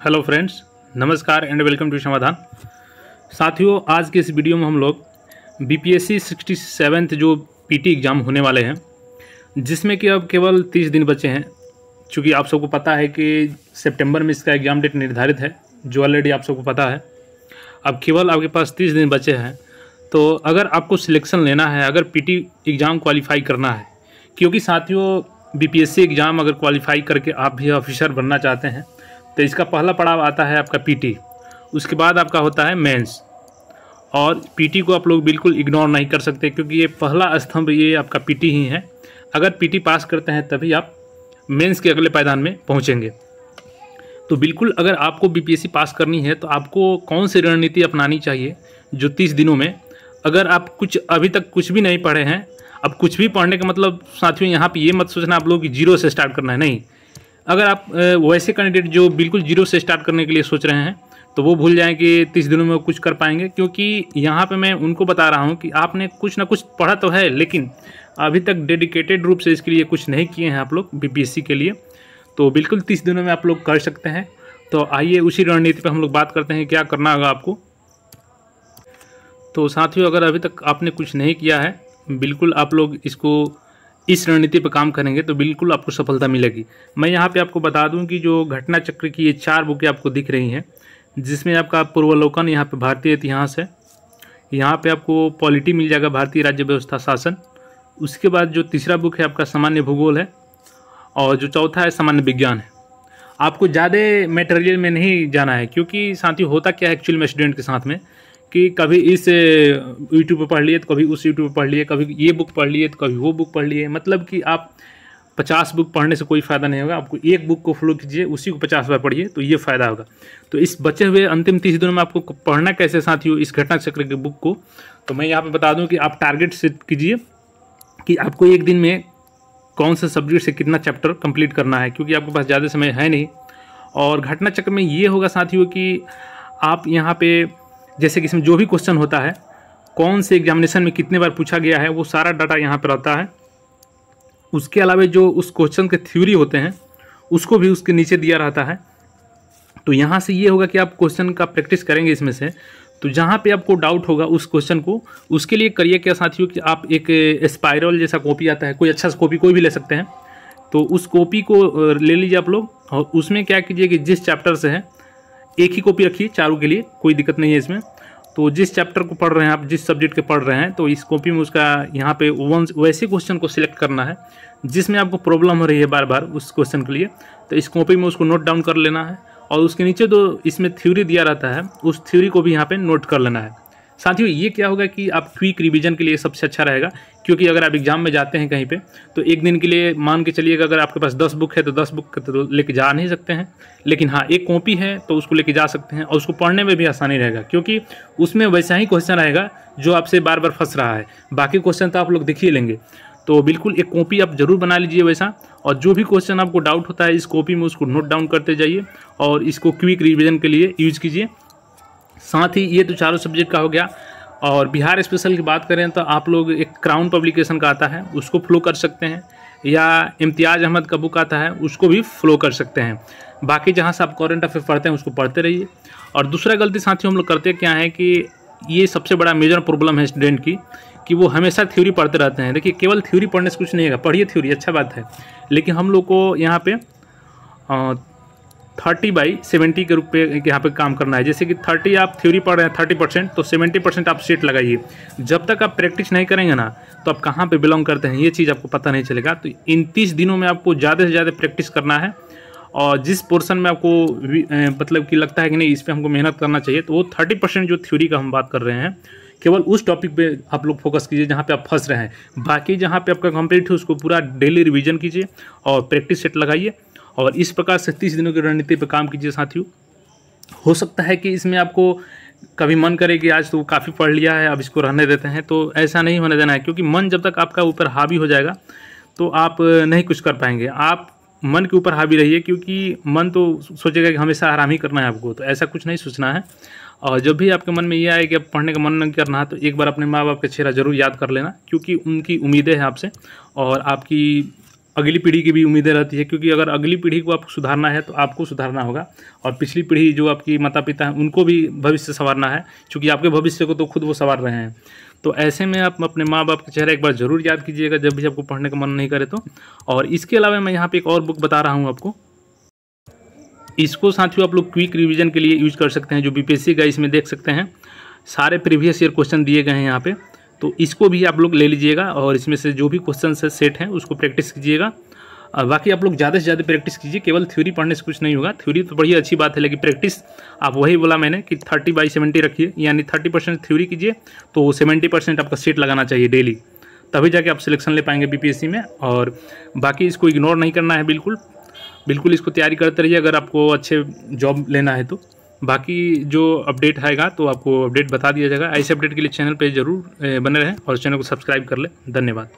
Hello friends, नमस्कार and welcome to समाधान। साथियों, आज के इस वीडियो में हम लोग बीपीएससी 67th जो पीटी एग्ज़ाम होने वाले हैं, जिसमें कि अब केवल 30 दिन बचे हैं। चूँकि आप सबको पता है कि सितंबर में इसका एग्ज़ाम डेट निर्धारित है, जो ऑलरेडी आप सबको पता है। अब केवल आपके पास 30 दिन बचे हैं। तो अगर आपको सिलेक्शन लेना है, अगर पीटी एग्ज़ाम क्वालिफाई करना है, क्योंकि साथियों बीपीएससी एग्ज़ाम अगर क्वालिफाई करके आप भी ऑफिसर बनना चाहते हैं तो इसका पहला पड़ाव आता है आपका पीटी। उसके बाद आपका होता है मेंस। और पीटी को आप लोग बिल्कुल इग्नोर नहीं कर सकते, क्योंकि ये पहला स्तंभ ये आपका पीटी ही है। अगर पीटी पास करते हैं तभी आप मेंस के अगले पायदान में पहुंचेंगे। तो बिल्कुल अगर आपको बीपीएससी पास करनी है तो आपको कौन सी रणनीति अपनानी चाहिए जो 30 दिनों में, अगर आप कुछ अभी तक कुछ भी नहीं पढ़े हैं। अब कुछ भी पढ़ने का मतलब साथियों यहाँ पे ये मत सोचना आप लोग कि जीरो से स्टार्ट करना है, नहीं। अगर आप वैसे कैंडिडेट जो बिल्कुल जीरो से स्टार्ट करने के लिए सोच रहे हैं तो वो भूल जाएं कि 30 दिनों में वो कुछ कर पाएंगे, क्योंकि यहाँ पे मैं उनको बता रहा हूँ कि आपने कुछ ना कुछ पढ़ा तो है, लेकिन अभी तक डेडिकेटेड रूप से इसके लिए कुछ नहीं किए हैं आप लोग बीपीएससी के लिए। तो बिल्कुल 30 दिनों में आप लोग कर सकते हैं। तो आइए उसी रणनीति पर हम लोग बात करते हैं, क्या करना होगा आपको। तो साथियों, अगर अभी तक आपने कुछ नहीं किया है, बिल्कुल आप लोग इसको इस रणनीति पर काम करेंगे तो बिल्कुल आपको सफलता मिलेगी। मैं यहाँ पे आपको बता दूं कि जो घटना चक्र की ये 4 बुकें आपको दिख रही हैं, जिसमें आपका पूर्वावलोकन, यहाँ पे भारतीय इतिहास है, यहाँ पे आपको पॉलिटी मिल जाएगा, भारतीय राज्य व्यवस्था शासन। उसके बाद जो तीसरा बुक है आपका सामान्य भूगोल है, और जो चौथा है सामान्य विज्ञान है। आपको ज़्यादा मटेरियल में नहीं जाना है, क्योंकि साथियों होता क्या है एक्चुअल में स्टूडेंट के साथ में कि कभी इस यूट्यूब पर पढ़ लिए तो कभी उस यूट्यूब पर पढ़ लिए, कभी ये बुक पढ़ लिए तो कभी वो बुक पढ़ लिए। मतलब कि आप 50 बुक पढ़ने से कोई फ़ायदा नहीं होगा। आपको एक बुक को फॉलो कीजिए, उसी को 50 बार पढ़िए, तो ये फ़ायदा होगा। तो इस बचे हुए अंतिम 30 दिनों में आपको पढ़ना कैसे साथियों इस घटना चक्र के बुक को, तो मैं यहाँ पर बता दूँ कि आप टारगेट सेट कीजिए कि आपको एक दिन में कौन से सब्जेक्ट से कितना चैप्टर कंप्लीट करना है, क्योंकि आपके पास ज़्यादा समय है नहीं। और घटना चक्र में ये होगा साथियों कि आप यहाँ पे जैसे कि इसमें जो भी क्वेश्चन होता है, कौन से एग्जामिनेशन में कितने बार पूछा गया है, वो सारा डाटा यहाँ पर रहता है। उसके अलावा जो उस क्वेश्चन के थ्योरी होते हैं उसको भी उसके नीचे दिया रहता है। तो यहाँ से ये होगा कि आप क्वेश्चन का प्रैक्टिस करेंगे इसमें से। तो जहाँ पे आपको डाउट होगा उस क्वेश्चन को, उसके लिए करिए क्या साथियों कि आप एक स्पाइरल जैसा कॉपी आता है, कोई अच्छा सा कॉपी कोई भी ले सकते हैं, तो उस कॉपी को ले लीजिए आप लोग। और उसमें क्या कीजिए कि जिस चैप्टर से है एक ही कॉपी रखिए चारों के लिए, कोई दिक्कत नहीं है इसमें। तो जिस चैप्टर को पढ़ रहे हैं आप, जिस सब्जेक्ट के पढ़ रहे हैं, तो इस कॉपी में उसका यहाँ पे वैसे क्वेश्चन को सिलेक्ट करना है जिसमें आपको प्रॉब्लम हो रही है बार बार उस क्वेश्चन के लिए। तो इस कॉपी में उसको नोट डाउन कर लेना है, और उसके नीचे जो इसमें थ्योरी दिया रहता है उस थ्योरी को भी यहाँ पे नोट कर लेना है। साथियों ये क्या होगा कि आप क्विक रिवीजन के लिए सबसे अच्छा रहेगा, क्योंकि अगर आप एग्जाम में जाते हैं कहीं पे तो एक दिन के लिए मान के चलिएगा, अगर आपके पास 10 बुक है तो 10 बुक तो लेके जा नहीं सकते हैं, लेकिन हाँ एक कॉपी है तो उसको लेके जा सकते हैं, और उसको पढ़ने में भी आसानी रहेगा, क्योंकि उसमें वैसा ही क्वेश्चन रहेगा जो आपसे बार बार फंस रहा है। बाकी क्वेश्चन तो आप लोग देख ही लेंगे। तो बिल्कुल एक कॉपी आप जरूर बना लीजिए वैसा, और जो भी क्वेश्चन आपको डाउट होता है इस कॉपी में उसको नोट डाउन करते जाइए, और इसको क्विक रिवीजन के लिए यूज कीजिए। साथ ही ये तो चारों सब्जेक्ट का हो गया। और बिहार स्पेशल की बात करें तो आप लोग एक क्राउन पब्लिकेशन का आता है उसको फॉलो कर सकते हैं, या इम्तियाज़ अहमद का बुक आता है उसको भी फॉलो कर सकते हैं। बाकी जहाँ से आप करंट अफेयर पढ़ते हैं उसको पढ़ते रहिए। और दूसरा गलती साथियों हम लोग करते क्या है कि ये सबसे बड़ा मेजर प्रॉब्लम है स्टूडेंट की, कि वो हमेशा थ्योरी पढ़ते रहते हैं। देखिए केवल थ्योरी पढ़ने से कुछ नहीं होगा, पढ़िए थ्योरी अच्छा बात है, लेकिन हम लोग को यहाँ पे 30/70 के रूप पे यहाँ पे काम करना है। जैसे कि 30 आप थ्योरी पढ़ रहे हैं 30%, तो 70% आप सेट लगाइए। जब तक आप प्रैक्टिस नहीं करेंगे ना तो आप कहाँ पे बिलोंग करते हैं ये चीज़ आपको पता नहीं चलेगा। तो इन 30 दिनों में आपको ज़्यादा से ज़्यादा प्रैक्टिस करना है, और जिस पोर्शन में आपको मतलब कि लगता है कि नहीं इस पर हमको मेहनत करना चाहिए, तो वो 30% जो थ्योरी का हम बात कर रहे हैं, केवल उस टॉपिक पे आप लोग फोकस कीजिए जहाँ पे आप फंस रहे हैं। बाकी जहाँ पे आपका कंप्लीट है उसको पूरा डेली रिवीजन कीजिए और प्रैक्टिस सेट लगाइए, और इस प्रकार से 30 दिनों की रणनीति पर काम कीजिए साथियों। हो सकता है कि इसमें आपको कभी मन करे कि आज तो काफ़ी पढ़ लिया है अब इसको रहने देते हैं, तो ऐसा नहीं होने देना है, क्योंकि मन जब तक आपका ऊपर हावी हो जाएगा तो आप नहीं कुछ कर पाएंगे। आप मन के ऊपर हावी रहिए, क्योंकि मन तो सोचेगा कि हमेशा आराम ही करना है आपको, तो ऐसा कुछ नहीं सोचना है। और जब भी आपके मन में ये आए कि अब पढ़ने का मन नहीं करना है, तो एक बार अपने माँ बाप का चेहरा जरूर याद कर लेना, क्योंकि उनकी उम्मीदें हैं आपसे, और आपकी अगली पीढ़ी की भी उम्मीदें रहती है, क्योंकि अगर अगली पीढ़ी को आपको सुधारना है तो आपको सुधारना होगा, और पिछली पीढ़ी जो आपकी माता पिता हैं उनको भी भविष्य संवारना है, क्योंकि आपके भविष्य को तो खुद वो संवार रहे हैं। तो ऐसे में आप अपने माँ बाप के चेहरा एक बार ज़रूर याद कीजिएगा जब भी आपको पढ़ने का मन नहीं करे तो। और इसके अलावा मैं यहाँ पे एक और बुक बता रहा हूँ आपको, इसको साथियों आप लोग क्विक रिवीजन के लिए यूज कर सकते हैं। जो बीपीएससी का इसमें देख सकते हैं सारे प्रीवियस ईयर क्वेश्चन दिए गए हैं यहाँ पे, तो इसको भी आप लोग ले लीजिएगा और इसमें से जो भी क्वेश्चन से सेट हैं उसको प्रैक्टिस कीजिएगा। बाकी आप लोग ज़्यादा से ज़्यादा प्रैक्टिस कीजिए, केवल थ्योरी पढ़ने से कुछ नहीं होगा। थ्योरी तो बड़ी अच्छी बात है, लेकिन प्रैक्टिस आप वही बोला मैंने कि 30/70 रखिए, यानी 30% थ्योरी कीजिए तो 70% आपका सेट लगाना चाहिए डेली, तभी जाके आप सिलेक्शन ले पाएंगे बीपीएससी में। और बाकी इसको इग्नोर नहीं करना है, बिल्कुल बिल्कुल इसको तैयारी करते रहिए अगर आपको अच्छे जॉब लेना है तो। बाकी जो अपडेट आएगा तो आपको अपडेट बता दिया जाएगा। ऐसे अपडेट के लिए चैनल पे ज़रूर बने रहें और चैनल को सब्सक्राइब कर लें। धन्यवाद।